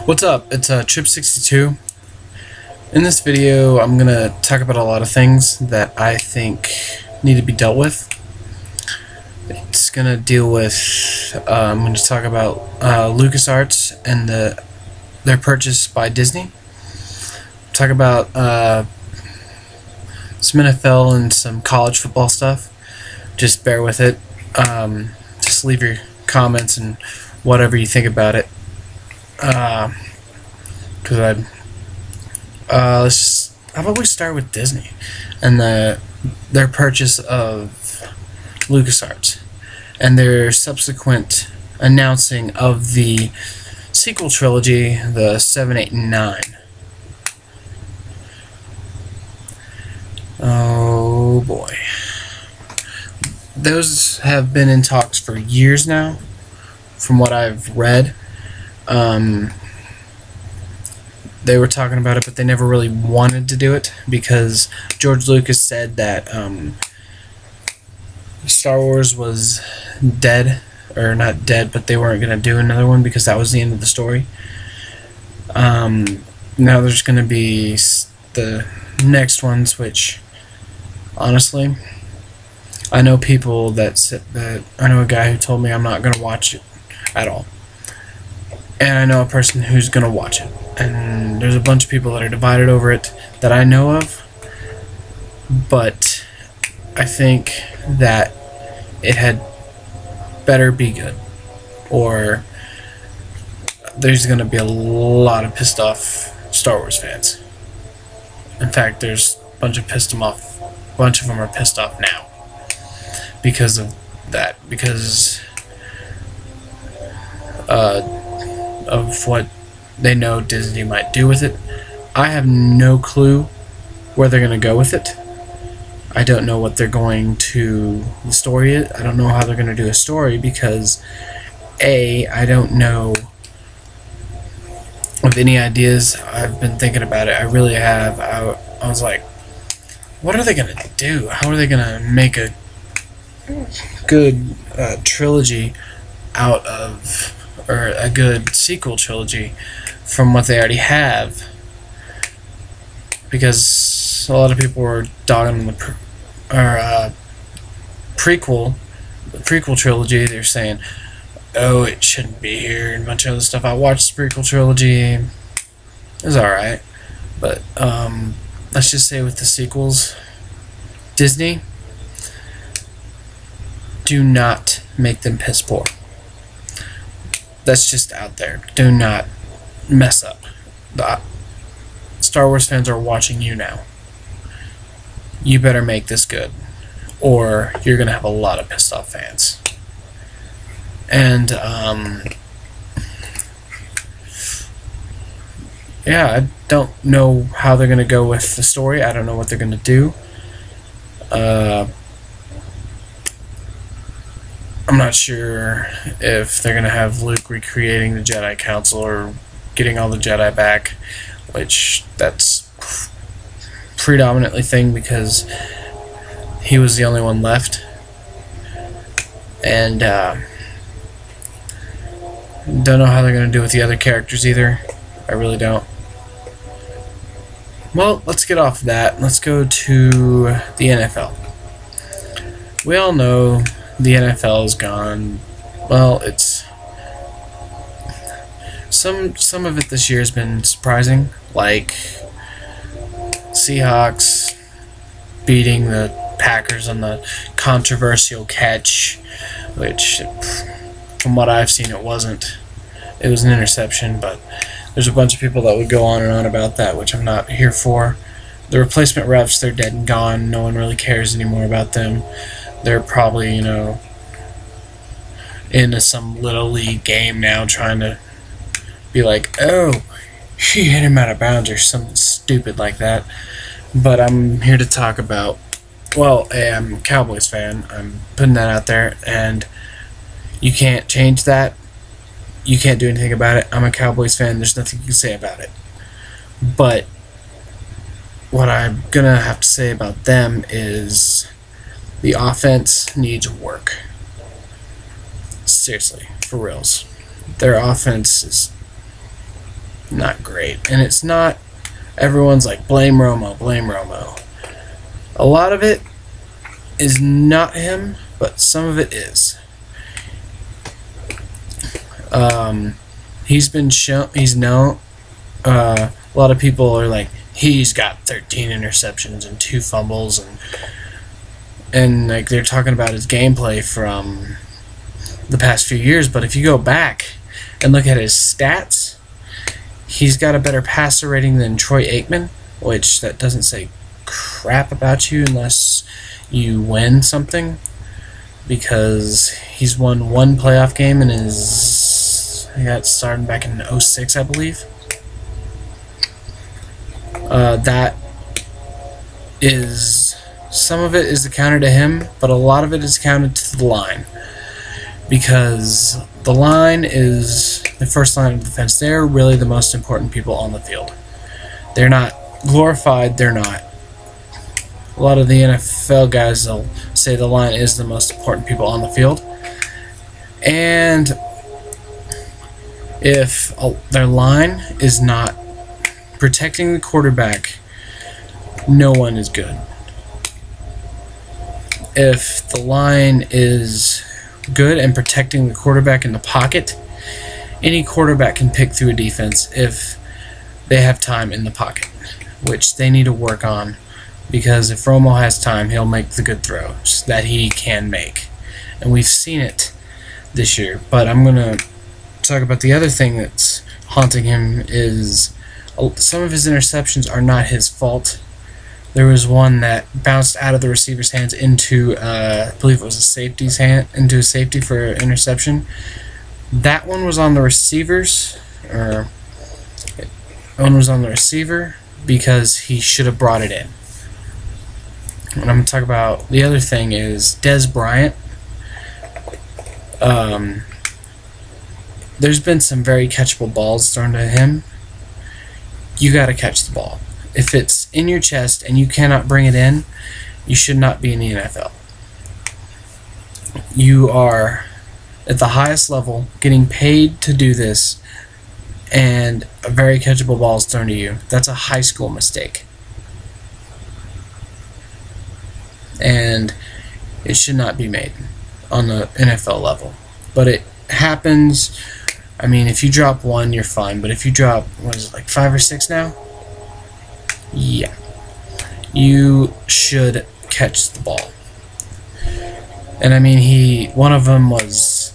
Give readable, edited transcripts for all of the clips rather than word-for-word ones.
What's up? It's Trip62. In this video, I'm gonna talk about a lot of things that I think need to be dealt with. It's gonna deal with. I'm gonna talk about LucasArts and their purchase by Disney. Talk about some NFL and some college football stuff. Just bear with it. Just leave your comments and whatever you think about it. Because how about we start with Disney and their purchase of LucasArts and their subsequent announcing of the sequel trilogy, the 7, 8, and 9. Oh boy. Those have been in talks for years now, from what I've read. They were talking about it, but they never really wanted to do it because George Lucas said that Star Wars was dead, or not dead, but they weren't going to do another one because that was the end of the story. Now there's going to be the next ones, which honestly, I know people that said that. I know a guy who told me I'm not going to watch it at all. And I know a person who's going to watch it. And there's a bunch of people that are divided over it that I know of. But I think that it had better be good. Or there's going to be a lot of pissed off Star Wars fans. In fact, there's a bunch of a bunch of them are pissed off now. Because of that. Because of what they know Disney might do with it. I have no clue where they're going to go with it. I don't know what they're going to the story is. I don't know how they're going to do a story because I don't know of any ideas. I've been thinking about it. I really have. I was like, what are they going to do? How are they going to make a good trilogy out of, or a good sequel trilogy from what they already have? Because a lot of people were dogging the prequel trilogy. They're saying, oh, it shouldn't be here, and a bunch of other stuff. I watched the prequel trilogy. It was alright. But let's just say with the sequels, Disney, do not make them piss poor. That's just out there. Do not mess up. The Star Wars fans are watching you now. You better make this good, or you're gonna have a lot of pissed off fans. And yeah, I don't know how they're gonna go with the story. I don't know what they're gonna do. I'm not sure if they're going to have Luke recreating the Jedi Council or getting all the Jedi back, which that's predominantly thing because he was the only one left. And don't know how they're going to do with the other characters either. I really don't. Well, let's get off that. Let's go to the NFL. We all know the NFL is gone. Well, it's some of it this year has been surprising, like Seahawks beating the Packers on the controversial catch, which from what I've seen it wasn't. It was an interception, but there's a bunch of people that would go on and on about that, which I'm not here for. The replacement refs, they're dead and gone. No one really cares anymore about them. They're probably, into some little league game now trying to be like, oh, she hit him out of bounds or something stupid like that. But I'm here to talk about, well, I'm a Cowboys fan. I'm putting that out there, and you can't change that. You can't do anything about it. I'm a Cowboys fan. There's nothing you can say about it. But what I'm going to have to say about them is the offense needs work. Seriously, for reals. Their offense is not great. And it's not, everyone's like, blame Romo, blame Romo. A lot of it is not him, but some of it is. He's been shown, he's known, a lot of people are like, he's got 13 interceptions and 2 fumbles, and like they're talking about his gameplay from the past few years, but if you go back and look at his stats, he's got a better passer rating than Troy Aikman, which that doesn't say crap about you unless you win something, because he's won 1 playoff game in he got started back in 06, I believe. That is, some of it is accounted to him, but a lot of it is accounted to the line, because the line is the first line of defense. They're really the most important people on the field. They're not glorified, they're not. A lot of the NFL guys, they'll say the line is the most important people on the field. And if their line is not protecting the quarterback, no one is good. If the line is good and protecting the quarterback in the pocket, any quarterback can pick through a defense if they have time in the pocket, which they need to work on, because if Romo has time, he'll make the good throws that he can make. And we've seen it this year. But I'm going to talk about the other thing that's haunting him is some of his interceptions are not his fault. There was one that bounced out of the receiver's hands into, I believe it was a safety's hand, into a safety for an interception. That one was on the receivers, or one was on the receiver because he should have brought it in. And I'm going to talk about the other thing is Des Bryant. There's been some very catchable balls thrown to him. You got to catch the ball. If it's in your chest and you cannot bring it in, you should not be in the NFL. You are at the highest level, getting paid to do this, and a very catchable ball is thrown to you. That's a high school mistake. And it should not be made on the NFL level. But it happens. I mean, if you drop 1, you're fine. But if you drop, what is it, like 5 or 6 now? Yeah. You should catch the ball. And I mean, one of them was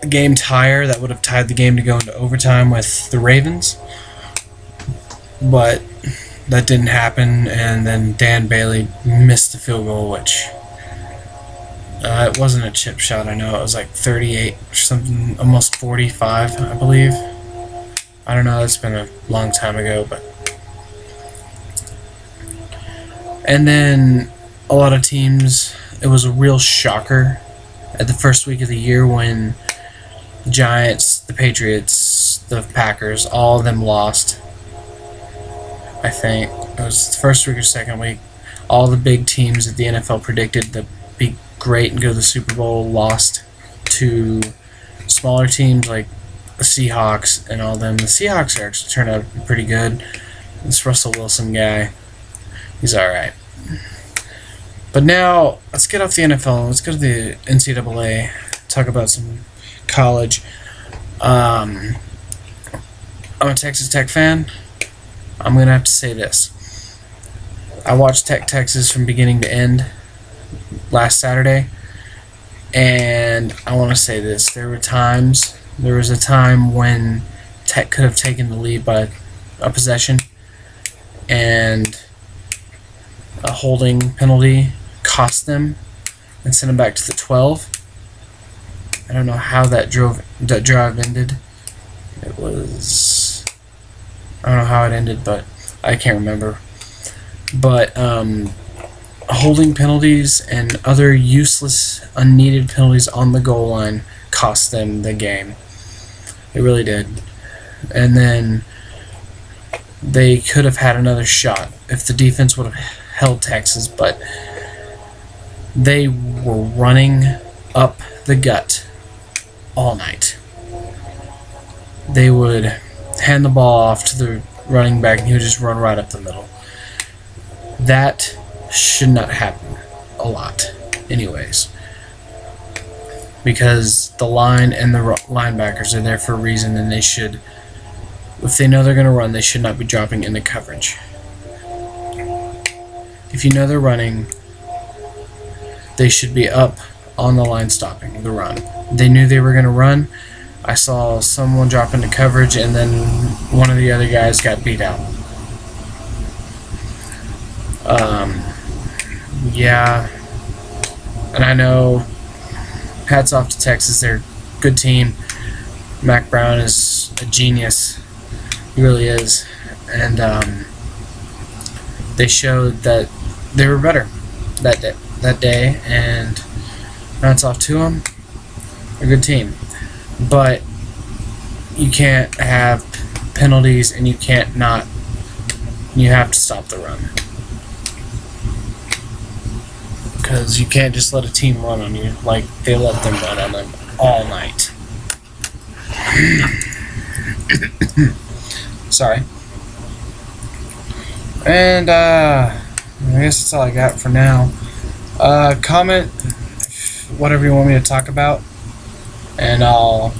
a game tire that would have tied the game to go into overtime with the Ravens. But that didn't happen, and then Dan Bailey missed the field goal, which it wasn't a chip shot. I know it was like 38 or something, almost 45, I believe. I don't know, it's been a long time ago, but. And then a lot of teams, it was a real shocker at the first week of the year when the Giants, the Patriots, the Packers, all of them lost. I think it was the first week or second week. All the big teams that the NFL predicted to be great and go to the Super Bowl lost to smaller teams like the Seahawks and all them. The Seahawks are actually turned out to be pretty good. This Russell Wilson guy, he's alright. But now, let's get off the NFL. Let's go to the NCAA, talk about some college. I'm a Texas Tech fan. I'm going to have to say this. I watched Texas from beginning to end last Saturday, and I want to say this. There was a time when Tech could have taken the lead by a possession, and a holding penalty cost them and sent them back to the 12. I don't know how that drive ended. It was, I don't know how it ended, but I can't remember. But holding penalties and other useless, unneeded penalties on the goal line cost them the game. It really did. And then they could have had another shot if the defense would have held Texas, but they were running up the gut all night. They would hand the ball off to the running back and he would just run right up the middle. That should not happen a lot anyways, because the line and the linebackers are there for a reason, and they should, if they know they're going to run, they should not be dropping into coverage. If you know they're running, they should be up on the line stopping the run. They knew they were going to run. I saw someone drop into coverage and then one of the other guys got beat out. Yeah, and I know, hats off to Texas, they're a good team. Mac Brown is a genius, he really is, and they showed that they were better that day, and hats off to them. They're a good team, but you can't have penalties, and you can't not. You have to stop the run, because you can't just let a team run on you like they let them run on them all night. Sorry. And I guess that's all I got for now. Comment whatever you want me to talk about, and I'll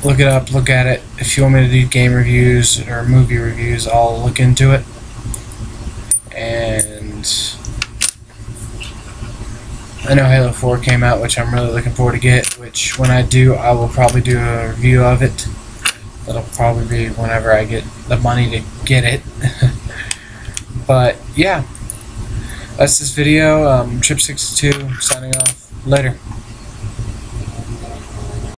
look it up, look at it. If you want me to do game reviews or movie reviews, I'll look into it. And I know Halo 4 came out, which I'm really looking forward to get, which when I do, I will probably do a review of it. That'll probably be whenever I get the money to get it. But yeah, that's this video. Trip62 signing off. Later.